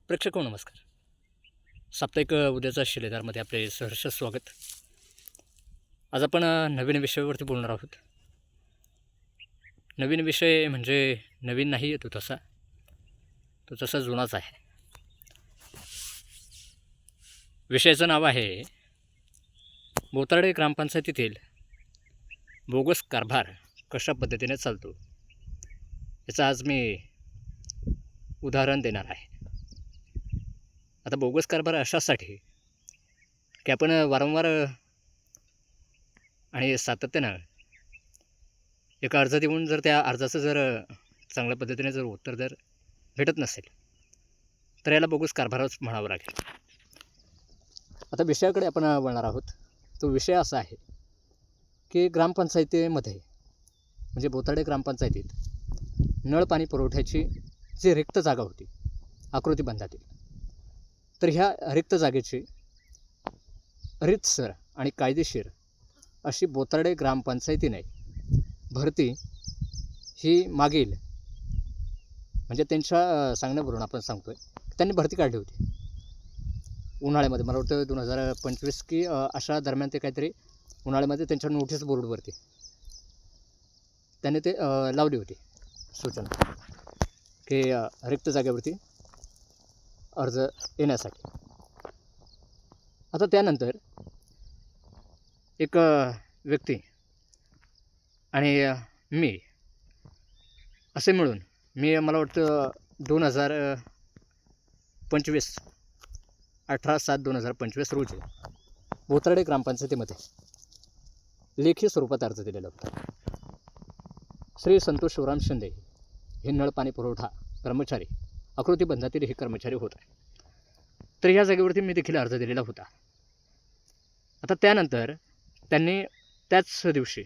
प्रेक्षक नमस्कार. साप्ताहिक उद्याचा शिलेदारमध्ये आपले सहर्ष स्वागत. आज आपण नवीन विषयावरती बोलणार आहोत. नवीन विषय म्हणजे नवीन नाही आहे, तो तसा जुनाच आहे. विषयाचं नाव आहे बोतार्डे ग्रामपंचायतीतील बोगस कारभार कशा पद्धतीने चालतो, याचं आज मी उदाहरण देणार आहे. आता बोगस कारभार अशासाठी की आपण वारंवार आणि सातत्यानं एक अर्ज देऊन जर त्या अर्जाचं जर चांगल्या पद्धतीने जर उत्तर जर भेटत नसेल तर याला बोगस कारभारच म्हणावं लागेल. आता विषयाकडे आपण वळणार आहोत. तो विषय असा आहे की ग्रामपंचायतीमध्ये म्हणजे बोतार्डे ग्रामपंचायतीत नळ पाणी पुरवठ्याची जी रिक्त जागा होती आकृतीबंधातील, तर ह्या रिक्त जागेची रीतसर आणि कायदेशीर अशी बोतार्डे ग्रामपंचायतीने भरती ही मागील म्हणजे त्यांच्या सांगण्यावरून आपण सांगतो आहे, त्यांनी भरती काढली होती उन्हाळ्यामध्ये. मला वाटतं 2025 की अशा दरम्यान ते काहीतरी उन्हाळ्यामध्ये त्यांच्या नोटीस बोर्डवरती त्यांनी ते लावली होती सूचना की रिक्त जागेवरती अर्ज येण्यासाठी. आता त्यानंतर एक व्यक्ती आणि मी असे मिळून मला वाटतं 2025 18/7/2025 रोजी बोतार्डे ग्रामपंचायतीमध्ये लेखी स्वरूपात अर्ज दिलेला होता. श्री संतोष शिवराम शिंदे हे नळ पाणी पुरवठा कर्मचारी आकृतीबंधातील हे कर्मचारी होत आहे. तर ह्या जागेवरती मी देखील अर्ज दिलेला होता. आता त्यानंतर त्यांनी त्याच दिवशी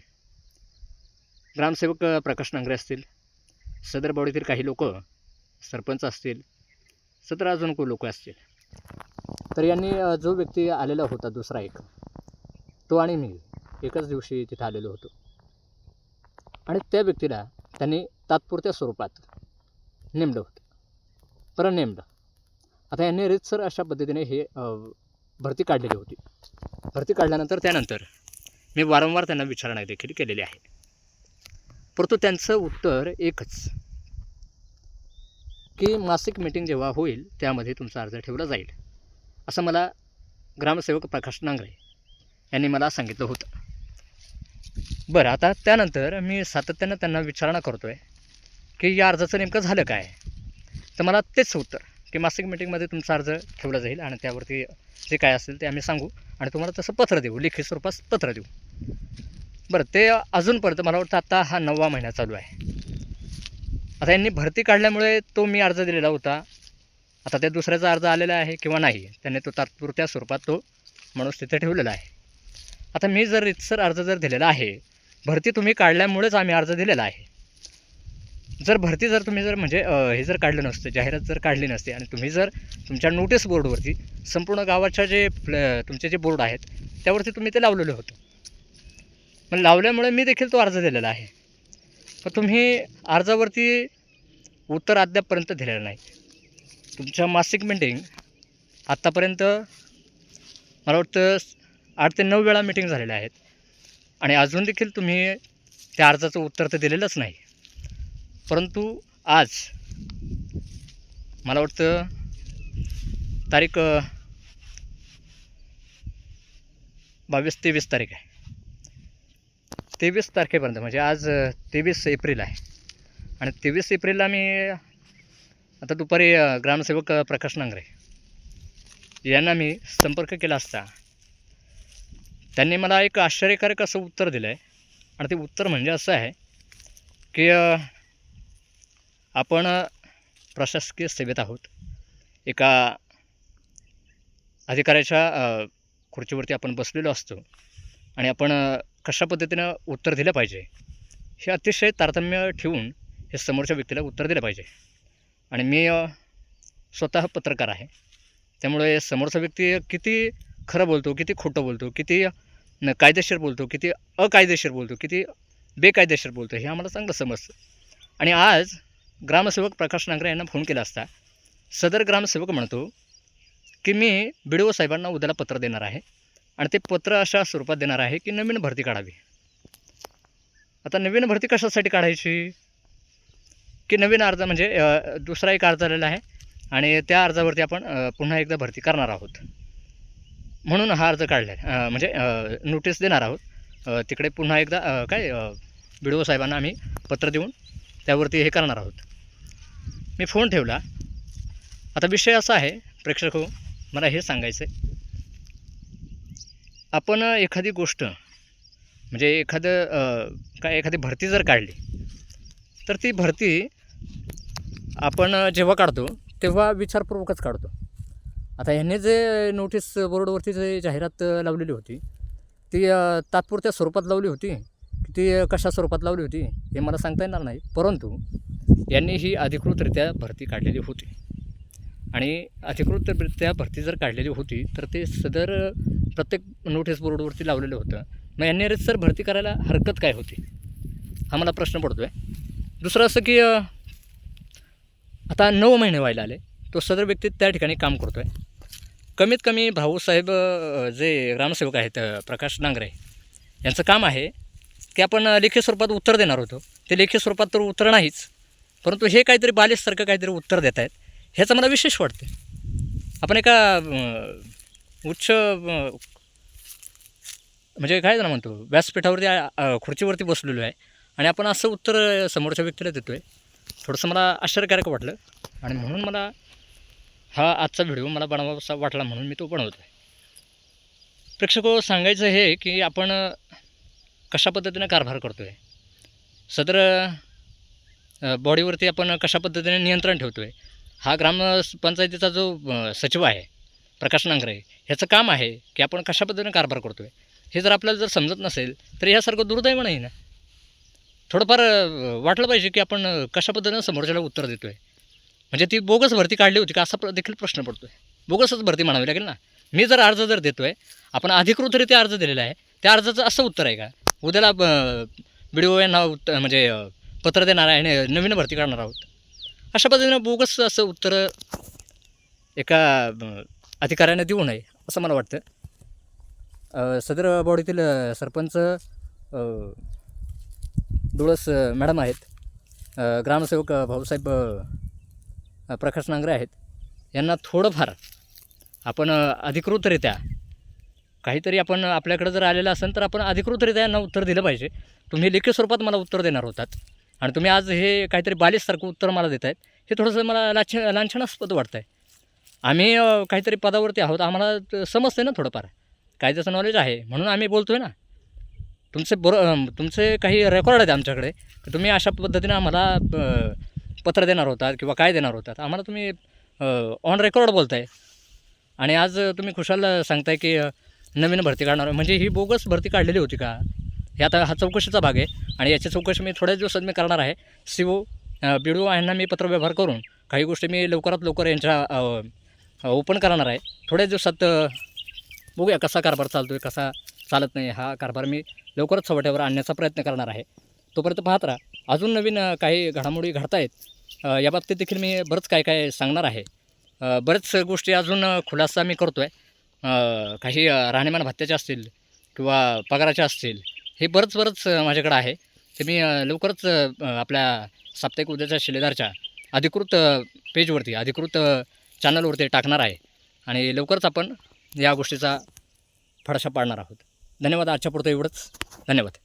ग्रामसेवक प्रकाश नांगरे असतील, सदर बॉडीतील काही लोक, सरपंच असतील, सदर अजून कोण लोक असतील, तर यांनी जो व्यक्ती आलेला होता दुसरा एक, तो आणि मी एकच दिवशी तिथे आलेलो होतो आणि त्या व्यक्तीला त्यांनी तात्पुरत्या स्वरूपात नेमलं होतं, परत नेमलं. आता यांनी रीतसर अशा पद्धतीने हे भरती काढलेली होती. भरती काढल्यानंतर त्यानंतर मी वारंवार त्यांना विचारणा देखील केलेली आहे, परंतु त्यांचं उत्तर एकच की मासिक मीटिंग जेव्हा होईल त्यामध्ये तुमचा अर्ज ठेवला जाईल, असं मला ग्रामसेवक प्रकाश नांगरे यांनी मला सांगितलं होतं. बरं, आता त्यानंतर मी सातत्यानं त्यांना विचारणा करतो आहे की या अर्जाचं नेमकं झालं काय. तर मला तेच उत्तर की मासिक मीटिंगमध्ये तुमचा अर्ज ठेवला जाईल आणि त्यावरती जे काय असेल ते आम्ही सांगू आणि तुम्हाला तसं पत्र देऊ, लेखी स्वरूपात पत्र देऊ. बरं, ते अजूनपर्यंत मला वाटतं आता हा 9वा महिना चालू आहे. आता यांनी भरती काढल्यामुळे तो मी अर्ज दिलेला होता, आता त्या दुसऱ्याचा अर्ज आलेला आहे किंवा नाही, त्यांनी तो तात्पुरत्या स्वरूपात तो माणूस तिथे ठेवलेला आहे. आता मी जर रीतसर अर्ज जर दिलेला आहे, भरती तुम्ही काढल्यामुळेच आम्ही अर्ज दिलेला आहे. जर भरती जर तुम्ही जर म्हणजे हे जर काढलं नसतं, जाहिरात जर काढली नसते आणि तुम्ही जर तुमच्या नोटीस बोर्डवरती संपूर्ण गावाच्या जे तुमचे जे बोर्ड आहेत त्यावरती तुम्ही ते लावलेलं होतं, पण लावल्यामुळे मी देखील तो अर्ज दिलेला आहे, पण तुम्ही अर्जावरती उत्तर अद्यापपर्यंत दिलेलं नाही. तुमच्या मासिक मीटिंग आत्तापर्यंत मला वाटतं 8 ते 9 वेळा मीटिंग झालेल्या आहेत आणि अजून देखील तुम्ही त्या अर्जाचं उत्तर तर दिलेलंच नाही. परंतु आज मला वाटतं तारीख 22-23 तारीख आहे. 23 तारखेपर्यंत म्हणजे आज 23 एप्रिल आहे आणि 23 एप्रिलला मी आता दुपारी ग्रामसेवक प्रकाश नांगरे यांना मी संपर्क केला असता त्यांनी मला एक आश्चर्यकारक असं उत्तर दिलं आहे. आणि ते उत्तर म्हणजे असं आहे की आपण प्रशासकीय सेवेत आहोत, एका अधिकाऱ्याच्या खुर्चीवरती आपण बसलेलो असतो आणि आपण कशा पद्धतीनं उत्तर दिलं पाहिजे हे अतिशय तारतम्य ठेवून हे समोरच्या व्यक्तीला उत्तर दिलं पाहिजे. आणि मी स्वतः पत्रकार आहे, त्यामुळे समोरचा व्यक्ती किती खरं बोलतो, किती खोटं बोलतो, किती कायदेशीर बोलतो, किती अकायदेशीर बोलतो, किती बेकायदेशीर बोलतो हे आम्हाला चांगलं समजतं. आणि आज ग्रामसेवक प्रकाश नांगरे यांना फोन केला असता सदर ग्रामसेवक म्हणतो की मी BDO साहेबांना उद्याला पत्र देणार आहे आणि ते पत्र अशा स्वरूपात देणार आहे की नवीन भरती काढावी. आता नवीन भरती कशासाठी काढायची की नवीन अर्ज म्हणजे दुसरा एक अर्ज आलेला आहे आणि त्या अर्जावरती आपण पुन्हा एकदा भरती करणार आहोत म्हणून हा अर्ज काढला आहे. म्हणजे नोटीस देणार आहोत तिकडे पुन्हा एकदा BDO साहेबांना आम्ही पत्र देऊन त्यावरती हे करणार आहोत. मी फोन ठेवला. आता विषय असा आहे प्रेक्षक हो, मला हे सांगायचं आहे, आपण एखादी गोष्ट म्हणजे एखादी भरती जर काढली तर ती भरती आपण जेव्हा काढतो तेव्हा विचारपूर्वकच काढतो. आता ह्यांनी जे नोटीस बोर्डवरती जे जाहिरात लावलेली होती ती तात्पुरत्या स्वरूपात लावली होती की ती कशा स्वरूपात लावली होती हे मला सांगता येणार नाही, परंतु यांनी ही अधिकृतरित्या भरती काढलेली होती आणि अधिकृतरित्या भरती जर काढलेली होती तर ते सदर प्रत्येक नोटीस बोर्डवरती लावलेलं होतं. मग यांनी सर भरती करायला हरकत काय होती हा मला प्रश्न पडतो आहे. दुसरं असं की आता 9 महिने व्हायला आले तो सदर व्यक्ती त्या ठिकाणी काम करतो आहे. कमीत कमी भाऊसाहेब जे ग्रामसेवक आहेत प्रकाश नांगरे यांचं काम आहे की आपण लेखी स्वरूपात उत्तर देणार होतो. ते लेखी स्वरूपात तर उत्तर नाहीच, परंतु हे काहीतरी बालिशसारखं काहीतरी उत्तर देत आहेत ह्याचं मला विशेष वाटतं. आपण एका उच्च म्हणजे काय जण म्हणतो व्यासपीठावरती खुर्चीवरती बसलेलो आहे आणि आपण असं उत्तर समोरच्या व्यक्तीला देतो आहे. थोडंसं मला आश्चर्यकारक वाटलं आणि म्हणून मला हा आजचा व्हिडिओ मला बनवावासा वाटला म्हणून मी तो बनवतो आहे. प्रेक्षको सांगायचं हे की आपण कशा पद्धतीने कारभार करतो आहे, सदर बॉडीवरती आपण कशा पद्धतीने नियंत्रण ठेवतो आहे. हा ग्रामपंचायतीचा जो सचिव आहे प्रकाश नांगरे ह्याचं काम आहे की आपण कशा पद्धतीने कारभार करतो आहे हे जर आपल्याला जर समजत नसेल तर ह्यासारखं दुर्दैव नाही ना. थोडंफार वाटलं पाहिजे की आपण कशा पद्धतीनं समोरच्याला उत्तर देतो आहे. म्हणजे ती बोगस भरती काढली होती का असा देखील प्रश्न पडतो आहे. बोगसच भरती म्हणावी लागेल ना. मी जर अर्ज जर देतो आहे, आपण अधिकृतरित्या अर्ज दिलेला आहे, त्या अर्जाचं असं उत्तर आहे का उद्याला BDO यांना म्हणजे पत्र देणार आहे आणि नवीन भरती काढणार आहोत अशा पद्धतीनं बोगस असं उत्तर एका अधिकाऱ्याने देऊ नये असं मला वाटतं. सदर बॉडीतील सरपंच डुळस मॅडम आहेत, ग्रामसेवक भाऊसाहेब प्रकाश नांगरे आहेत, यांना थोडंफार आपण अधिकृतरित्या काहीतरी आपण आपल्याकडं जर आलेलं असेल तर आपण अधिकृतरित्या यांना उत्तर दिलं पाहिजे. तुम्ही लेखी स्वरूपात मला उत्तर देणार होतात आणि तुम्ही आज हे काहीतरी बालिशसारखं उत्तर मला देत आहेत हे थोडंसं मला लांछनास्पद वाटतं आहे. आम्ही काहीतरी पदावरती आहोत, आम्हाला समजते ना थोडंफार कायद्याचं नॉलेज आहे म्हणून आम्ही बोलतो आहे ना. तुमचे काही रेकॉर्ड आहेत आमच्याकडे की तुम्ही अशा पद्धतीनं आम्हाला पत्र देणार होतात किंवा काय देणार होतात, आम्हाला तुम्ही ऑन रेकॉर्ड बोलताय आणि आज तुम्ही खुशाल सांगताय की नवीन भरती काढणार. म्हणजे ही बोगस भरती काढलेली होती का हे आता हा चौकशीचा भाग आहे आणि याची चौकशी मी थोड्याच दिवसात मी करणार आहे. CO BDO यांना मी पत्रव्यवहार करून काही गोष्टी मी लवकरात लवकर यांच्या ओपन करणार आहे. थोड्याच दिवसात बघूया कसा कारभार चालतो आहे कसा चालत नाही. हा कारभार मी लवकरच चव्हाट्यावर आणण्याचा प्रयत्न करणार आहे. तोपर्यंत पाहत राहा. अजून नवीन काही घडामोडी घडत आहेत याबाबतीत देखील मी बरंच काय सांगणार आहे. बरेच गोष्टी अजून खुलासा मी करतो आहे. काही राहणीमान भत्त्याचे असतील किंवा पगाराचे असतील हे बरंच माझ्याकडं आहे. ते मी लवकरच आपल्या साप्ताहिक उद्याच्या शिलेदारच्या अधिकृत पेजवरती अधिकृत चॅनलवरती टाकणार आहे आणि लवकरच आपण या गोष्टीचा फडशा पाडणार आहोत. धन्यवाद. आजच्या पुरतं एवढंच. धन्यवाद.